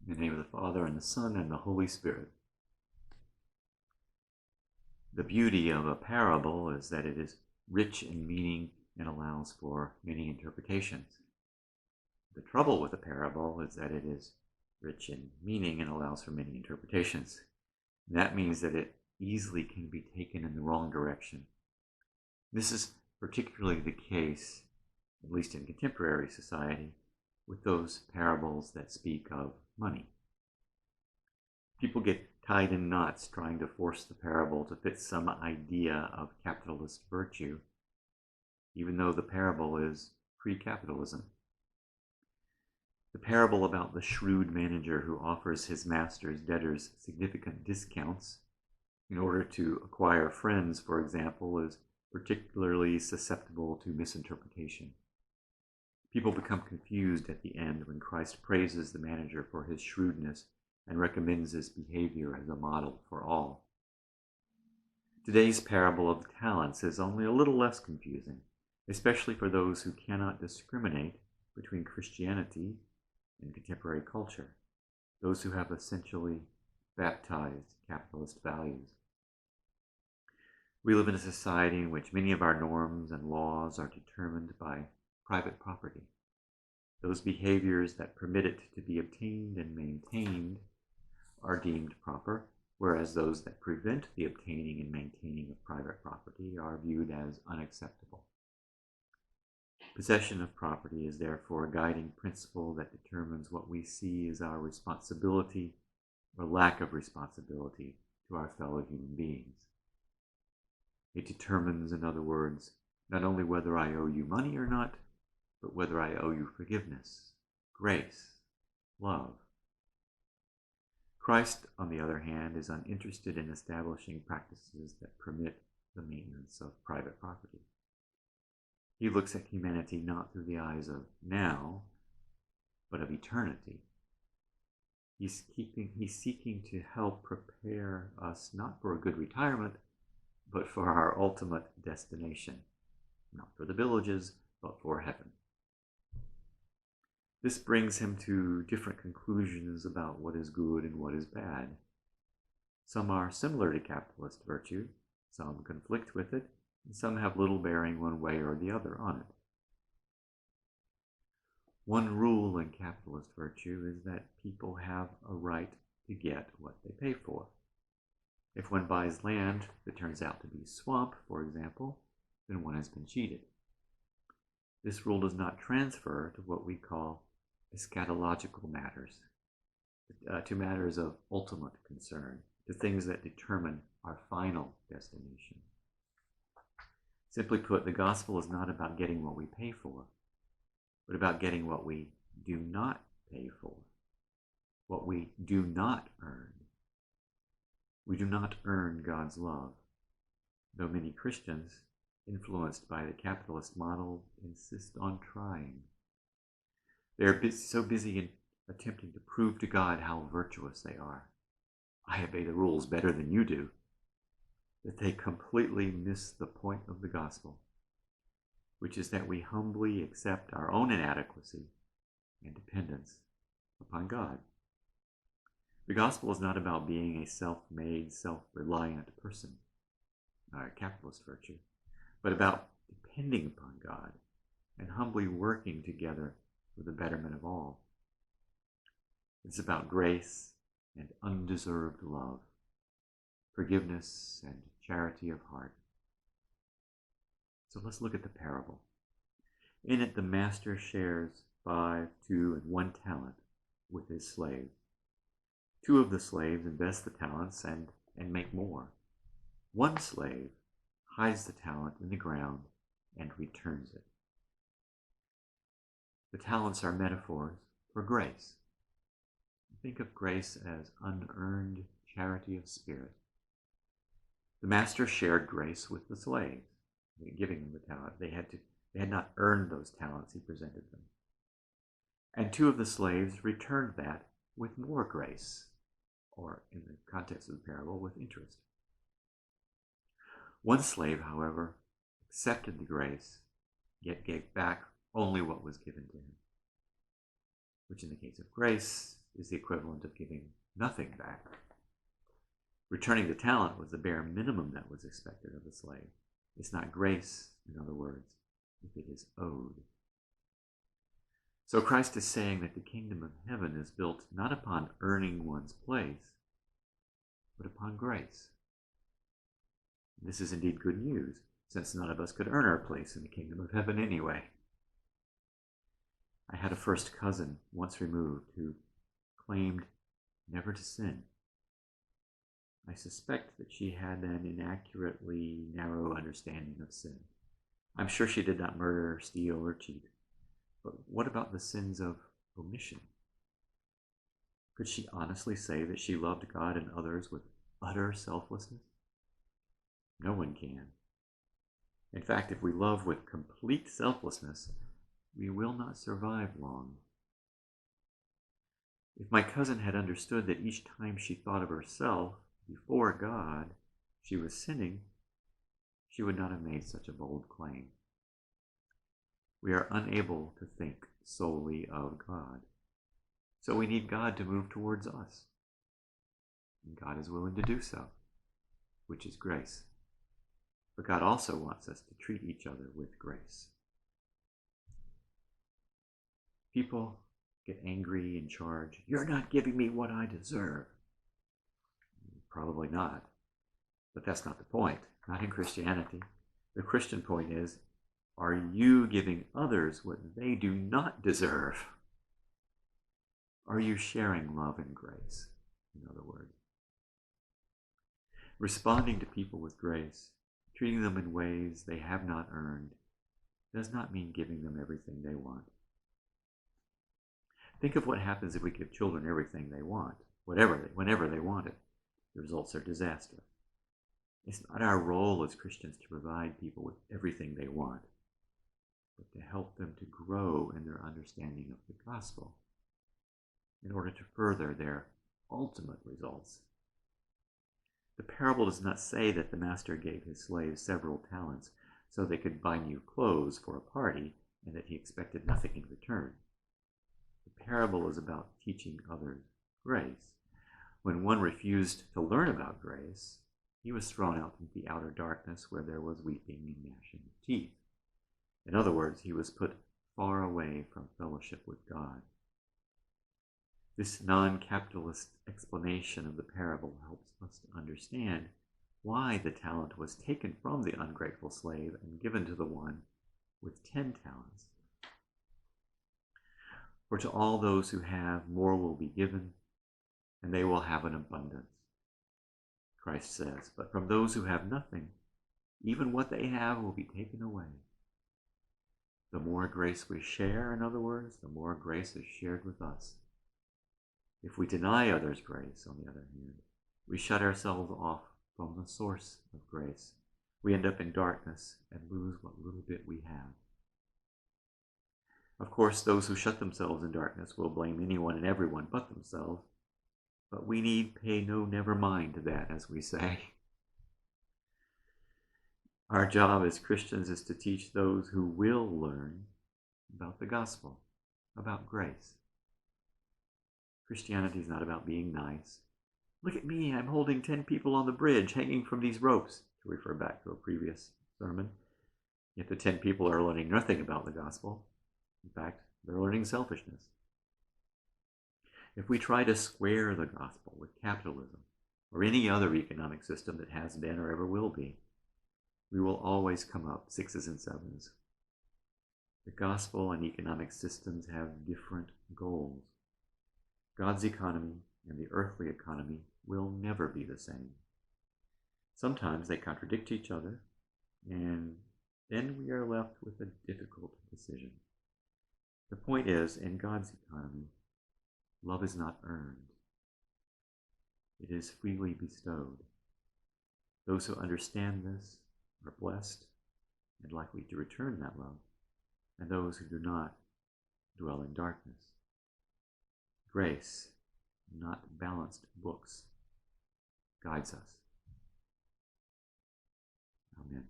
In the name of the Father, and the Son, and the Holy Spirit. The beauty of a parable is that it is rich in meaning and allows for many interpretations. The trouble with a parable is that it is rich in meaning and allows for many interpretations. And that means that it easily can be taken in the wrong direction. This is particularly the case, at least in contemporary society, with those parables that speak of money. People get tied in knots trying to force the parable to fit some idea of capitalist virtue, even though the parable is pre-capitalism. The parable about the shrewd manager who offers his master's debtors significant discounts in order to acquire friends, for example, is particularly susceptible to misinterpretation. People become confused at the end when Christ praises the manager for his shrewdness and recommends his behavior as a model for all. Today's parable of the talents is only a little less confusing, especially for those who cannot discriminate between Christianity and contemporary culture, those who have essentially baptized capitalist values. We live in a society in which many of our norms and laws are determined by private property. Those behaviors that permit it to be obtained and maintained are deemed proper, whereas those that prevent the obtaining and maintaining of private property are viewed as unacceptable. Possession of property is therefore a guiding principle that determines what we see as our responsibility or lack of responsibility to our fellow human beings. It determines, in other words, not only whether I owe you money or not, but whether I owe you forgiveness, grace, love. Christ, on the other hand, is uninterested in establishing practices that permit the maintenance of private property. He looks at humanity not through the eyes of now, but of eternity. He's seeking to help prepare us not for a good retirement, but for our ultimate destination, not for the villages, but for heaven. This brings him to different conclusions about what is good and what is bad. Some are similar to capitalist virtue, some conflict with it, and some have little bearing one way or the other on it. One rule in capitalist virtue is that people have a right to get what they pay for. If one buys land that turns out to be swamp, for example, then one has been cheated. This rule does not transfer to what we call eschatological matters, to matters of ultimate concern, to things that determine our final destination. Simply put, the gospel is not about getting what we pay for, but about getting what we do not pay for, what we do not earn. We do not earn God's love, though many Christians, influenced by the capitalist model, insist on trying. They are so busy in attempting to prove to God how virtuous they are. I obey the rules better than you do, that they completely miss the point of the gospel, which is that we humbly accept our own inadequacy and dependence upon God. The gospel is not about being a self-made, self-reliant person, capitalist virtue, but about depending upon God and humbly working together for the betterment of all. It's about grace and undeserved love, forgiveness and charity of heart. So let's look at the parable. In it, the master shares 5, 2, and 1 talent with his slaves. 2 of the slaves invest the talents and make more. 1 slave hides the talent in the ground and returns it. The talents are metaphors for grace. Think of grace as unearned charity of spirit. The master shared grace with the slaves, giving them the talent. They had not earned those talents he presented them. And 2 of the slaves returned that with more grace, or in the context of the parable, with interest. 1 slave, however, accepted the grace, yet gave back only what was given to him, which in the case of grace is the equivalent of giving nothing back. Returning the talent was the bare minimum that was expected of the slave. It's not grace, in other words, if it is owed. So Christ is saying that the kingdom of heaven is built not upon earning one's place, but upon grace. This is indeed good news, since none of us could earn our place in the kingdom of heaven anyway. I had a first cousin, once removed, who claimed never to sin. I suspect that she had an inaccurately narrow understanding of sin. I'm sure she did not murder, steal, or cheat. But what about the sins of omission? Could she honestly say that she loved God and others with utter selflessness? No one can. In fact, if we love with complete selflessness, we will not survive long. If my cousin had understood that each time she thought of herself before God, she was sinning, she would not have made such a bold claim. We are unable to think solely of God, so we need God to move towards us. And God is willing to do so, which is grace. But God also wants us to treat each other with grace. People get angry and charge, "You're not giving me what I deserve." Probably not. But that's not the point. Not in Christianity. The Christian point is, are you giving others what they do not deserve? Are you sharing love and grace, in other words? Responding to people with grace, treating them in ways they have not earned, does not mean giving them everything they want. Think of what happens if we give children everything they want, whenever they want it. The results are disaster. It's not our role as Christians to provide people with everything they want, but to help them to grow in their understanding of the gospel in order to further their ultimate results. The parable does not say that the master gave his slaves several talents so they could buy new clothes for a party and that he expected nothing in return. The parable is about teaching others grace. When one refused to learn about grace, he was thrown out into the outer darkness where there was weeping and gnashing of teeth. In other words, he was put far away from fellowship with God. This non-capitalist explanation of the parable helps us to understand why the talent was taken from the ungrateful slave and given to the one with 10 talents. For to all those who have, more will be given, and they will have an abundance. Christ says, but from those who have nothing, even what they have will be taken away. The more grace we share, in other words, the more grace is shared with us. If we deny others grace, on the other hand, we shut ourselves off from the source of grace. We end up in darkness and lose what little bit we have. Of course, those who shut themselves in darkness will blame anyone and everyone but themselves, but we need pay no never mind to that, as we say. Our job as Christians is to teach those who will learn about the gospel, about grace. Christianity is not about being nice. Look at me, I'm holding 10 people on the bridge hanging from these ropes, to refer back to a previous sermon. Yet the 10 people are learning nothing about the gospel. In fact, they're learning selfishness. If we try to square the gospel with capitalism or any other economic system that has been or ever will be, we will always come up 6s and 7s. The gospel and economic systems have different goals. God's economy and the earthly economy will never be the same. Sometimes they contradict each other, and then we are left with a difficult decision. The point is, in God's economy, love is not earned. It is freely bestowed. Those who understand this are blessed and likely to return that love, and those who do not dwell in darkness. Grace, not balanced books, guides us. Amen.